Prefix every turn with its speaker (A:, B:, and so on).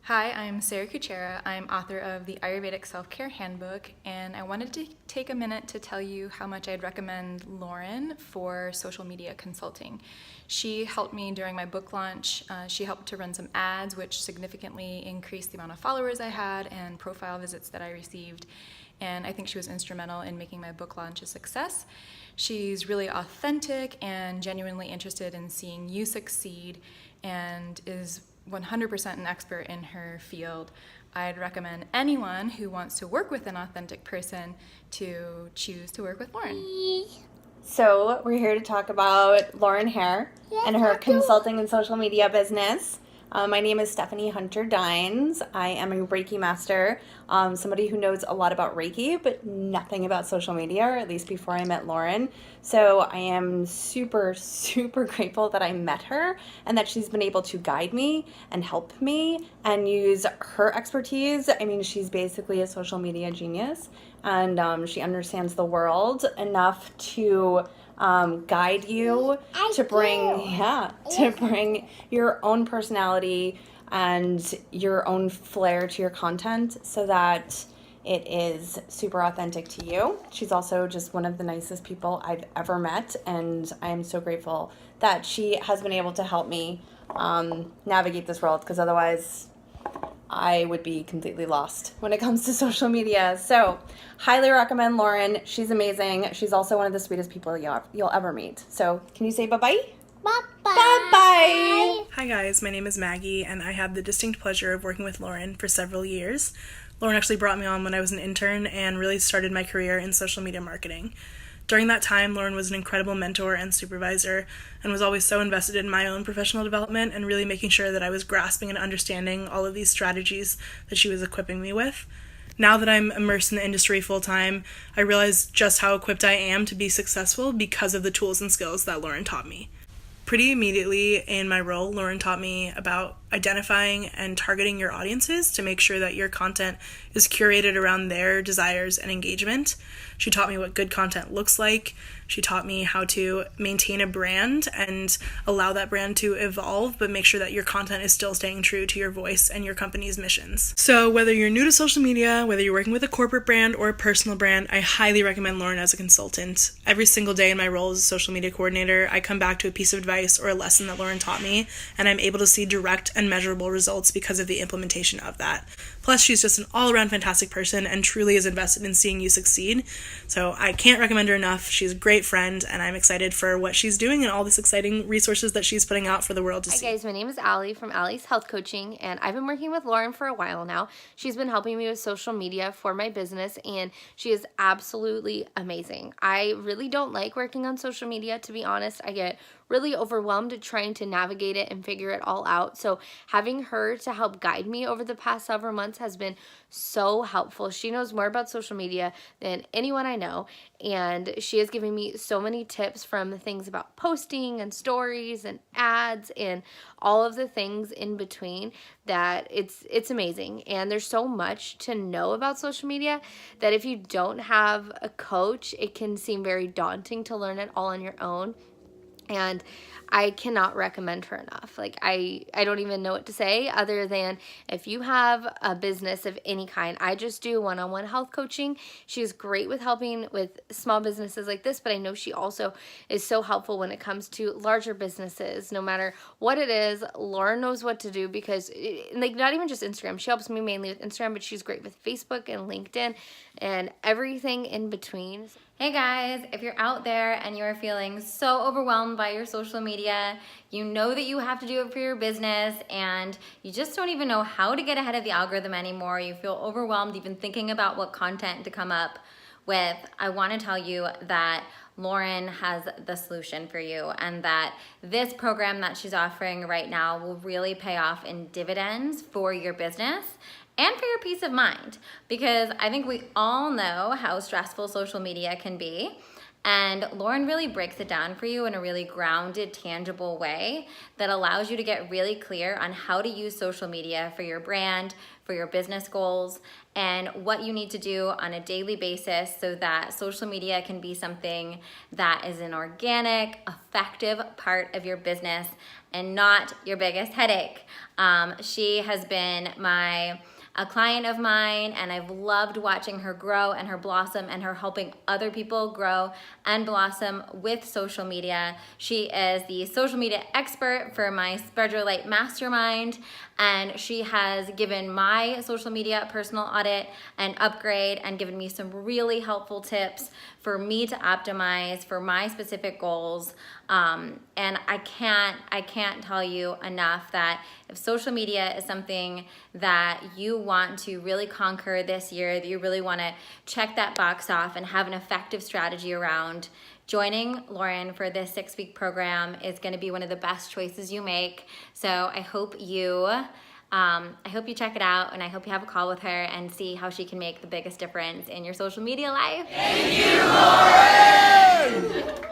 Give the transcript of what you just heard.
A: Hi, I'm Sarah Kuchera. I'm author of the Ayurvedic Self-Care Handbook, and I wanted to take a minute to tell you how much I'd recommend Lauren for social media consulting. She helped me during my book launch. She helped to run some ads, which significantly increased the amount of followers I had and profile visits that I received. And I think she was instrumental in making my book launch a success. She's really authentic and genuinely interested in seeing you succeed and is 100% an expert in her field. I'd recommend anyone who wants to work with an authentic person to choose to work with Lauren.
B: So we're here to talk about Lauren Hare and her consulting and social media business. My name is Stephanie Hunter Dines. I am a Reiki master, somebody who knows a lot about Reiki, but nothing about social media, or at least before I met Lauren. So I am super, super grateful that I met her and that she's been able to guide me and help me and use her expertise. I mean, she's basically a social media genius, and she understands the world enough to guide you to bring your own personality and your own flair to your content so that it is super authentic to you. She's also just one of the nicest people I've ever met, and I am so grateful that she has been able to help me navigate this world, because otherwise I would be completely lost when it comes to social media. So, highly recommend Lauren. She's amazing. She's also one of the sweetest people you'll ever meet. So, can you say bye-bye?
C: Bye-bye.
B: Bye-bye.
D: Hi guys, my name is Maggie, and I had the distinct pleasure of working with Lauren for several years. Lauren actually brought me on when I was an intern and really started my career in social media marketing. During that time, Lauren was an incredible mentor and supervisor and was always so invested in my own professional development and really making sure that I was grasping and understanding all of these strategies that she was equipping me with. Now that I'm immersed in the industry full-time, I realize just how equipped I am to be successful because of the tools and skills that Lauren taught me. Pretty immediately in my role, Lauren taught me about identifying and targeting your audiences to make sure that your content is curated around their desires and engagement. She taught me what good content looks like. She taught me how to maintain a brand and allow that brand to evolve, but make sure that your content is still staying true to your voice and your company's missions. So whether you're new to social media, whether you're working with a corporate brand or a personal brand, I highly recommend Lauren as a consultant. Every single day in my role as a social media coordinator, I come back to a piece of advice or a lesson that Lauren taught me, and I'm able to see direct and measurable results because of the implementation of that. Plus, she's just an all-around fantastic person and truly is invested in seeing you succeed. So I can't recommend her enough. She's a great friend, and I'm excited for what she's doing and all this exciting resources that she's putting out for the world to see.
C: Hi guys, my name is Allie from Allie's Health Coaching, and I've been working with Lauren for a while now. She's been helping me with social media for my business, and she is absolutely amazing. I really don't like working on social media, to be honest. I get really overwhelmed trying to navigate it and figure it all out. So having her to help guide me over the past several months has been so helpful. She knows more about social media than anyone I know, and she has given me so many tips, from the things about posting and stories and ads and all of the things in between, that it's amazing. And there's so much to know about social media that if you don't have a coach, it can seem very daunting to learn it all on your own. And I cannot recommend her enough. Like, I don't even know what to say other than, if you have a business of any kind, I just do one-on-one health coaching. She's great with helping with small businesses like this, but I know she also is so helpful when it comes to larger businesses. No matter what it is, Lauren knows what to do, because like, not even just Instagram. She helps me mainly with Instagram, but she's great with Facebook and LinkedIn and everything in between.
E: Hey guys, if you're out there and you are feeling so overwhelmed by your social media, you know that you have to do it for your business, and you just don't even know how to get ahead of the algorithm anymore, you feel overwhelmed even thinking about what content to come up with, I want to tell you that Lauren has the solution for you, and that this program that she's offering right now will really pay off in dividends for your business and for your peace of mind, because I think we all know how stressful social media can be. And Lauren really breaks it down for you in a really grounded, tangible way that allows you to get really clear on how to use social media for your brand, for your business goals, and what you need to do on a daily basis so that social media can be something that is an organic, effective part of your business and not your biggest headache. She has been a client of mine, and I've loved watching her grow and her blossom and her helping other people grow and blossom with social media. She is the social media expert for my Spread Your Light Mastermind, and she has given my social media personal audit and upgrade and given me some really helpful tips for me to optimize for my specific goals. And I can't tell you enough that if social media is something that you want to really conquer this year, that you really want to check that box off and have an effective strategy around, joining Lauren for this 6-week program is going to be one of the best choices you make. So I hope you check it out, and I hope you have a call with her and see how she can make the biggest difference in your social media life.
F: Thank you, Lauren!